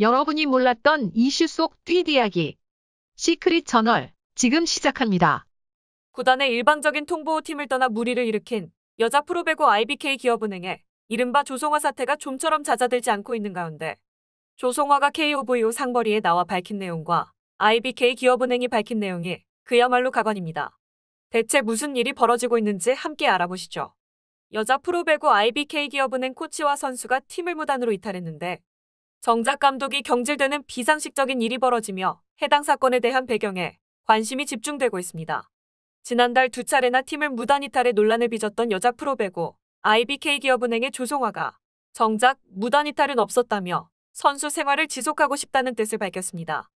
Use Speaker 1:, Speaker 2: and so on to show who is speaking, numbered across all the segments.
Speaker 1: 여러분이 몰랐던 이슈 속 뒷이야기. 시크릿 저널, 지금 시작합니다.
Speaker 2: 구단의 일방적인 통보 후 팀을 떠나 물의를 일으킨 여자 프로배구 IBK 기업은행의 이른바 조성화 사태가 좀처럼 잦아들지 않고 있는 가운데 조성화가 KOVO 상벌이에 나와 밝힌 내용과 IBK 기업은행이 밝힌 내용이 그야말로 가관입니다. 대체 무슨 일이 벌어지고 있는지 함께 알아보시죠. 여자 프로배구 IBK 기업은행 코치와 선수가 팀을 무단으로 이탈했는데 정작 감독이 경질되는 비상식적인 일이 벌어지며 해당 사건에 대한 배경에 관심이 집중되고 있습니다. 지난달 두 차례나 팀을 무단 이탈해 논란을 빚었던 여자 프로배구 IBK 기업은행의 조성화가 정작 무단 이탈은 없었다며 선수 생활을 지속하고 싶다는 뜻을 밝혔습니다.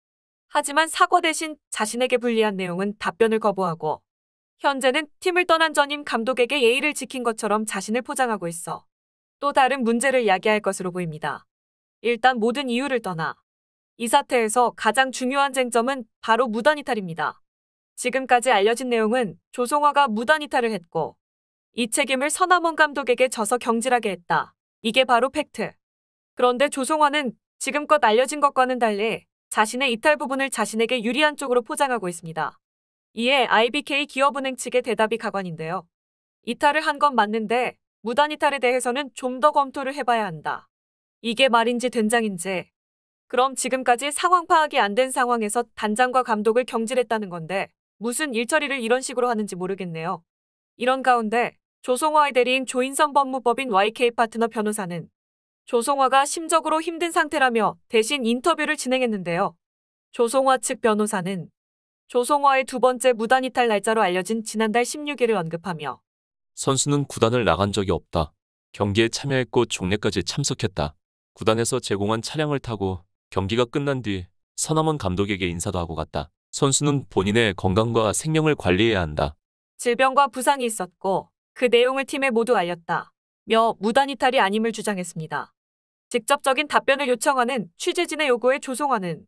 Speaker 2: 하지만 사과 대신 자신에게 불리한 내용은 답변을 거부하고 현재는 팀을 떠난 전임 감독에게 예의를 지킨 것처럼 자신을 포장하고 있어 또 다른 문제를 야기할 것으로 보입니다. 일단 모든 이유를 떠나 이 사태에서 가장 중요한 쟁점은 바로 무단 이탈입니다. 지금까지 알려진 내용은 조성화가 무단 이탈을 했고 이 책임을 서남원 감독에게 져서 경질하게 했다. 이게 바로 팩트. 그런데 조성화는 지금껏 알려진 것과는 달리 자신의 이탈 부분을 자신에게 유리한 쪽으로 포장하고 있습니다. 이에 IBK 기업은행 측의 대답이 가관인데요. 이탈을 한 건 맞는데 무단 이탈에 대해서는 좀 더 검토를 해봐야 한다. 이게 말인지 된장인지. 그럼 지금까지 상황 파악이 안 된 상황에서 단장과 감독을 경질했다는 건데 무슨 일처리를 이런 식으로 하는지 모르겠네요. 이런 가운데 조성화의 대리인 조인선 법무법인 YK 파트너 변호사는 조성화가 심적으로 힘든 상태라며 대신 인터뷰를 진행했는데요. 조성화 측 변호사는 조성화의 두 번째 무단 이탈 날짜로 알려진 지난달 16일을 언급하며
Speaker 3: 선수는 구단을 나간 적이 없다. 경기에 참여했고 종례까지 참석했다. 구단에서 제공한 차량을 타고 경기가 끝난 뒤 서남원 감독에게 인사도 하고 갔다. 선수는 본인의 건강과 생명을 관리해야 한다.
Speaker 2: 질병과 부상이 있었고 그 내용을 팀에 모두 알렸다. 며 무단 이탈이 아님을 주장했습니다. 직접적인 답변을 요청하는 취재진의 요구에 조성화는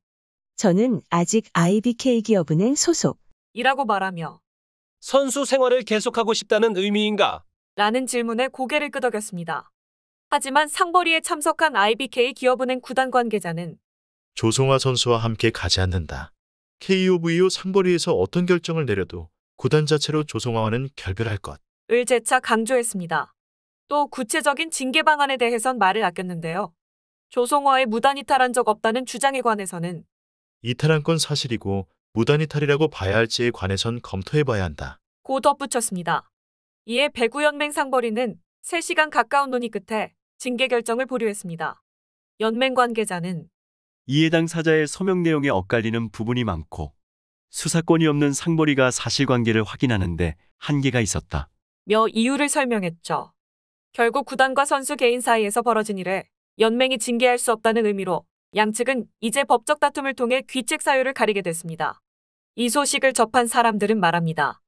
Speaker 4: 저는 아직 IBK 기업은행 소속.
Speaker 2: 이라고 말하며
Speaker 5: 선수 생활을 계속하고 싶다는 의미인가?
Speaker 2: 라는 질문에 고개를 끄덕였습니다. 하지만 상벌이에 참석한 IBK 기업은행 구단 관계자는
Speaker 6: 조성화 선수와 함께 가지 않는다. KOVO 상벌이에서 어떤 결정을 내려도 구단 자체로 조성화와는 결별할 것.
Speaker 2: 을 재차 강조했습니다. 또 구체적인 징계 방안에 대해선 말을 아꼈는데요. 조성화의 무단 이탈한 적 없다는 주장에 관해서는
Speaker 6: 이탈한 건 사실이고 무단 이탈이라고 봐야 할지에 관해선 검토해봐야 한다.
Speaker 2: 고 덧붙였습니다. 이에 배구연맹 상벌이는 3시간 가까운 논의 끝에 징계 결정을 보류했습니다. 연맹 관계자는
Speaker 7: 이해 당사자의 서명 내용에 엇갈리는 부분이 많고 수사권이 없는 상벌이가 사실관계를 확인하는데 한계가 있었다.
Speaker 2: 며 이유를 설명했죠. 결국 구단과 선수 개인 사이에서 벌어진 일에 연맹이 징계할 수 없다는 의미로 양측은 이제 법적 다툼을 통해 귀책 사유를 가리게 됐습니다. 이 소식을 접한 사람들은 말합니다.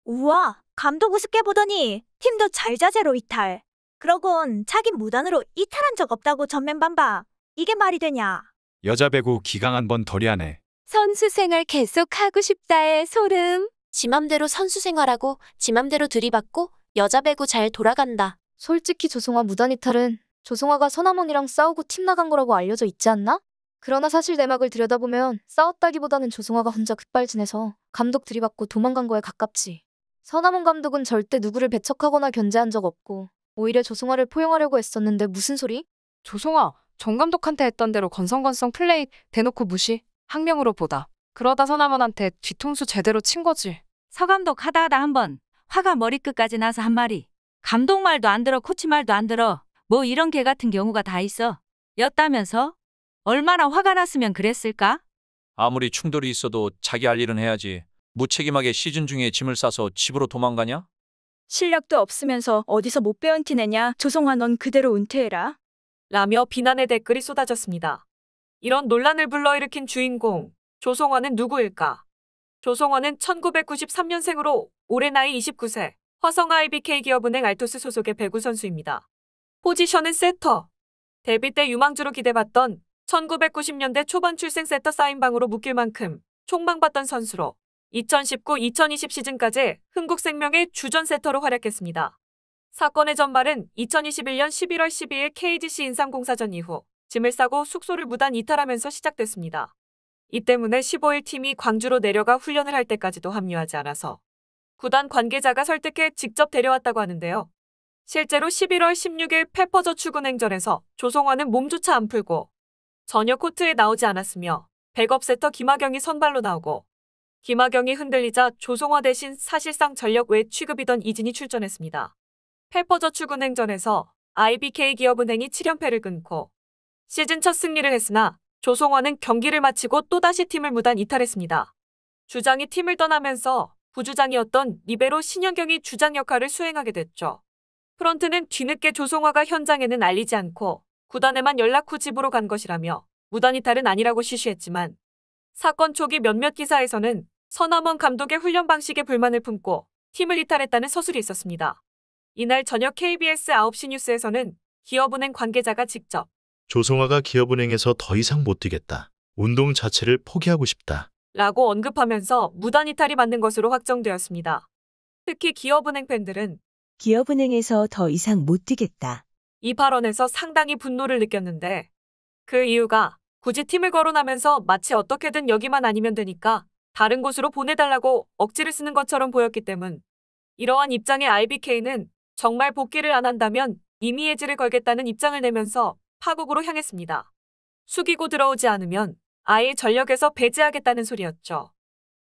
Speaker 8: 우와, 감독 우습게 보더니 팀도 잘자제로 이탈. 그러곤 자기 무단으로 이탈한 적 없다고 전면 반박. 이게 말이 되냐?
Speaker 9: 여자 배구 기강 한번 덜이하네.
Speaker 10: 선수 생활 계속 하고 싶다의 소름.
Speaker 11: 지 맘대로 선수 생활하고 지 맘대로 들이받고 여자 배구 잘 돌아간다.
Speaker 10: 솔직히 조성화 무단 이탈은 조성화가 서남원이랑 싸우고 팀 나간 거라고 알려져 있지 않나? 그러나 사실 내막을 들여다보면 싸웠다기보다는 조성화가 혼자 급발진해서 감독 들이받고 도망간 거에 가깝지. 서남원 감독은 절대 누구를 배척하거나 견제한 적 없고 오히려 조성화를 포용하려고 했었는데 무슨 소리?
Speaker 12: 조성화, 정 감독한테 했던 대로 건성건성 플레이 대놓고 무시, 항명으로 보다. 그러다 서남원한테 뒤통수 제대로 친 거지.
Speaker 13: 서 감독 하다 한번 화가 머리끝까지 나서 한 말이 감독 말도 안 들어 코치 말도 안 들어 뭐 이런 개 같은 경우가 다 있어. 였다면서? 얼마나 화가 났으면 그랬을까?
Speaker 14: 아무리 충돌이 있어도 자기 할 일은 해야지. 무책임하게 시즌 중에 짐을 싸서 집으로 도망가냐?
Speaker 8: 실력도 없으면서 어디서 못 배운 티 내냐? 조성화 넌 그대로 은퇴해라.
Speaker 2: 라며 비난의 댓글이 쏟아졌습니다. 이런 논란을 불러일으킨 주인공, 조성화는 누구일까? 조성화는 1993년생으로 올해 나이 29세, 화성 IBK 기업은행 알토스 소속의 배구 선수입니다. 포지션은 세터. 데뷔 때 유망주로 기대받던 1990년대 초반 출생 세터 사인방으로 묶일 만큼 촉망받던 선수로 2019-2020 시즌까지 흥국생명의 주전 세터로 활약했습니다. 사건의 전말은 2021년 11월 12일 KGC 인삼공사전 이후 짐을 싸고 숙소를 무단 이탈하면서 시작됐습니다. 이 때문에 15일 팀이 광주로 내려가 훈련을 할 때까지도 합류하지 않아서 구단 관계자가 설득해 직접 데려왔다고 하는데요. 실제로 11월 16일 페퍼저축은행전에서 조성화는 몸조차 안 풀고 전혀 코트에 나오지 않았으며 백업세터 김하경이 선발로 나오고 김하경이 흔들리자 조성화 대신 사실상 전력 외 취급이던 이진이 출전했습니다. 페퍼저축은행전에서 IBK기업은행이 7연패를 끊고 시즌 첫 승리를 했으나 조성화는 경기를 마치고 또다시 팀을 무단 이탈했습니다. 주장이 팀을 떠나면서 부주장이었던 리베로 신현경이 주장 역할을 수행하게 됐죠. 프런트는 뒤늦게 조성화가 현장에는 알리지 않고 구단에만 연락 후 집으로 간 것이라며 무단 이탈은 아니라고 시시했지만 사건 초기 몇몇 기사에서는 서남원 감독의 훈련 방식에 불만을 품고 팀을 이탈했다는 서술이 있었습니다. 이날 저녁 KBS 9시 뉴스에서는 기업은행 관계자가 직접
Speaker 6: 조성화가 기업은행에서 더 이상 못 뛰겠다. 운동 자체를 포기하고 싶다.
Speaker 2: 라고 언급하면서 무단 이탈이 맞는 것으로 확정되었습니다. 특히 기업은행 팬들은
Speaker 4: 기업은행에서 더 이상 못 뛰겠다.
Speaker 2: 이 발언에서 상당히 분노를 느꼈는데 그 이유가 굳이 팀을 거론하면서 마치 어떻게든 여기만 아니면 되니까 다른 곳으로 보내달라고 억지를 쓰는 것처럼 보였기 때문. 이러한 입장에 IBK는 정말 복귀를 안 한다면 이미해지를 걸겠다는 입장을 내면서 파국으로 향했습니다. 숙이고 들어오지 않으면 아예 전력에서 배제하겠다는 소리였죠.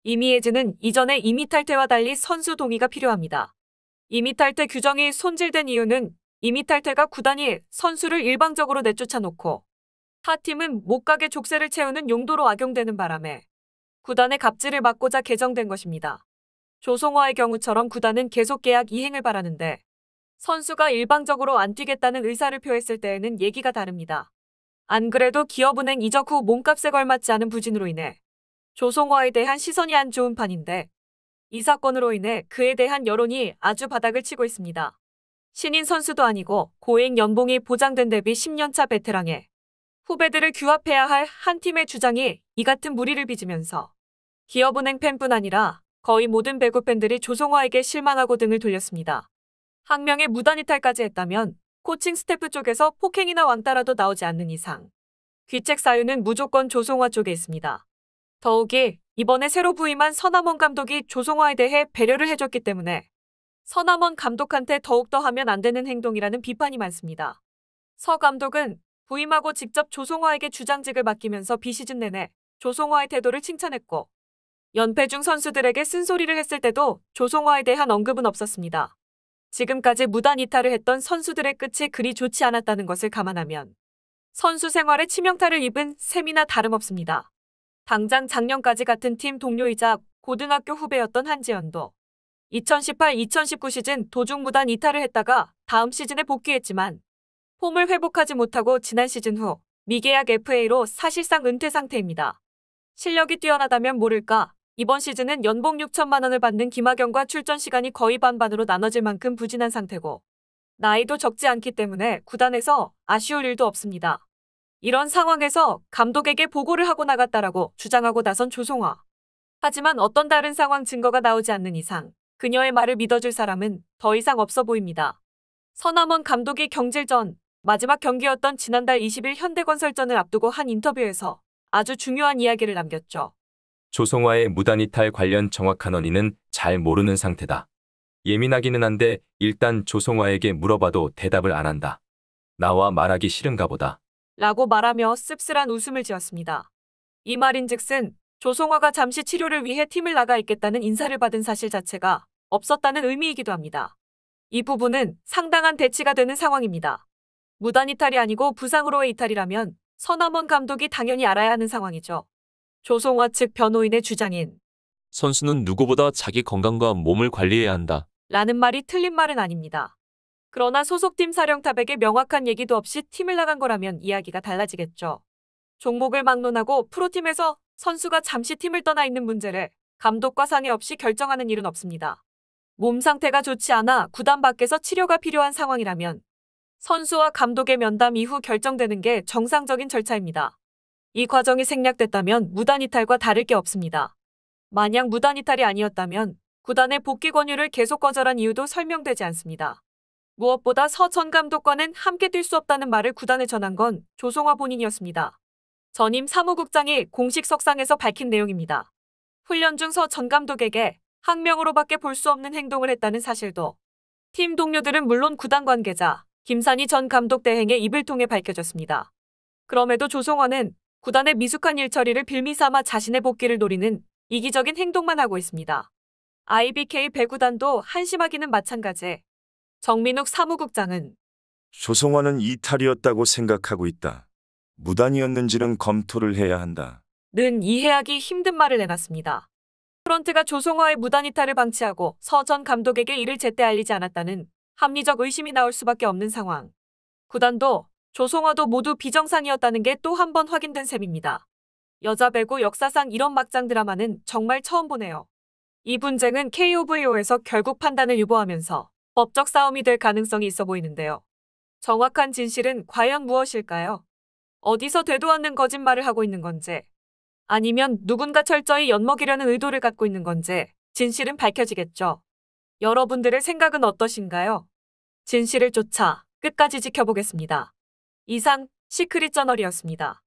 Speaker 2: 이미해지는 이전의 이미탈퇴와 달리 선수 동의가 필요합니다. 이미탈퇴 규정이 손질된 이유는 이미탈퇴가 구단이 선수를 일방적으로 내쫓아 놓고 타 팀은 못 가게 족쇄를 채우는 용도로 악용되는 바람에 구단의 갑질을 막고자 개정된 것입니다. 조성화의 경우처럼 구단은 계속 계약 이행을 바라는데 선수가 일방적으로 안 뛰겠다는 의사를 표했을 때에는 얘기가 다릅니다. 안 그래도 기업은행 이적 후 몸값에 걸맞지 않은 부진으로 인해 조성화에 대한 시선이 안 좋은 판인데 이 사건으로 인해 그에 대한 여론이 아주 바닥을 치고 있습니다. 신인 선수도 아니고 고액 연봉이 보장된 대비 10년차 베테랑에 후배들을 규합해야 할 한 팀의 주장이 이 같은 무리를 빚으면서 기업은행 팬뿐 아니라 거의 모든 배구 팬들이 조성화에게 실망하고 등을 돌렸습니다. 항명에 무단 이탈까지 했다면 코칭 스태프 쪽에서 폭행이나 왕따라도 나오지 않는 이상 귀책 사유는 무조건 조성화 쪽에 있습니다. 더욱이 이번에 새로 부임한 서남원 감독이 조성화에 대해 배려를 해줬기 때문에 서남원 감독한테 더욱더 하면 안 되는 행동이라는 비판이 많습니다. 서 감독은 부임하고 직접 조성화에게 주장직을 맡기면서 비시즌 내내 조성화의 태도를 칭찬했고 연패 중 선수들에게 쓴소리를 했을 때도 조성화에 대한 언급은 없었습니다. 지금까지 무단 이탈을 했던 선수들의 끝이 그리 좋지 않았다는 것을 감안하면 선수 생활에 치명타를 입은 셈이나 다름없습니다. 당장 작년까지 같은 팀 동료이자 고등학교 후배였던 한지연도 2018-2019 시즌 도중 무단 이탈을 했다가 다음 시즌에 복귀했지만 폼을 회복하지 못하고 지난 시즌 후 미계약 FA로 사실상 은퇴 상태입니다. 실력이 뛰어나다면 모를까 이번 시즌은 연봉 6천만 원을 받는 김하경과 출전 시간이 거의 반반으로 나눠질 만큼 부진한 상태고 나이도 적지 않기 때문에 구단에서 아쉬울 일도 없습니다. 이런 상황에서 감독에게 보고를 하고 나갔다라고 주장하고 나선 조성화. 하지만 어떤 다른 상황 증거가 나오지 않는 이상 그녀의 말을 믿어줄 사람은 더 이상 없어 보입니다. 서남원 감독이 경질 전 마지막 경기였던 지난달 20일 현대건설전을 앞두고 한 인터뷰에서 아주 중요한 이야기를 남겼죠.
Speaker 15: 조성화의 무단 이탈 관련 정확한 원인은 잘 모르는 상태다. 예민하기는 한데 일단 조성화에게 물어봐도 대답을 안 한다. 나와 말하기 싫은가 보다.
Speaker 2: 라고 말하며 씁쓸한 웃음을 지었습니다. 이 말인즉슨 조성화가 잠시 치료를 위해 팀을 나가 있겠다는 인사를 받은 사실 자체가 없었다는 의미이기도 합니다. 이 부분은 상당한 대치가 되는 상황입니다. 무단 이탈이 아니고 부상으로의 이탈이라면 서남원 감독이 당연히 알아야 하는 상황이죠. 조성화 측 변호인의 주장인
Speaker 3: 선수는 누구보다 자기 건강과 몸을 관리해야 한다.
Speaker 2: 라는 말이 틀린 말은 아닙니다. 그러나 소속팀 사령탑에게 명확한 얘기도 없이 팀을 나간 거라면 이야기가 달라지겠죠. 종목을 막론하고 프로팀에서 선수가 잠시 팀을 떠나 있는 문제를 감독과 상의 없이 결정하는 일은 없습니다. 몸 상태가 좋지 않아 구단 밖에서 치료가 필요한 상황이라면 선수와 감독의 면담 이후 결정되는 게 정상적인 절차입니다. 이 과정이 생략됐다면 무단 이탈과 다를 게 없습니다. 만약 무단 이탈이 아니었다면 구단의 복귀 권유를 계속 거절한 이유도 설명되지 않습니다. 무엇보다 서 전 감독과는 함께 뛸 수 없다는 말을 구단에 전한 건 조성화 본인이었습니다. 전임 사무국장이 공식 석상에서 밝힌 내용입니다. 훈련 중 서 전 감독에게 학명으로밖에 볼 수 없는 행동을 했다는 사실도 팀 동료들은 물론 구단 관계자 김산희 전 감독 대행의 입을 통해 밝혀졌습니다. 그럼에도 조성화는 구단의 미숙한 일처리를 빌미삼아 자신의 복귀를 노리는 이기적인 행동만 하고 있습니다. IBK 배구단도 한심하기는 마찬가지. 정민욱 사무국장은
Speaker 16: 조성화는 이탈이었다고 생각하고 있다. 무단이었는지는 검토를 해야 한다.
Speaker 2: 는 이해하기 힘든 말을 내놨습니다. 프런트가 조성화의 무단 이탈을 방치하고 서 전 감독에게 이를 제때 알리지 않았다는 합리적 의심이 나올 수밖에 없는 상황. 구단도 조성화도 모두 비정상이었다는 게 또 한 번 확인된 셈입니다. 여자 배구 역사상 이런 막장 드라마는 정말 처음 보네요. 이 분쟁은 KOVO에서 결국 판단을 유보하면서 법적 싸움이 될 가능성이 있어 보이는데요. 정확한 진실은 과연 무엇일까요? 어디서 되도 않는 거짓말을 하고 있는 건지, 아니면 누군가 철저히 엿먹이려는 의도를 갖고 있는 건지 진실은 밝혀지겠죠. 여러분들의 생각은 어떠신가요? 진실을 쫓아 끝까지 지켜보겠습니다. 이상 시크릿 저널이었습니다.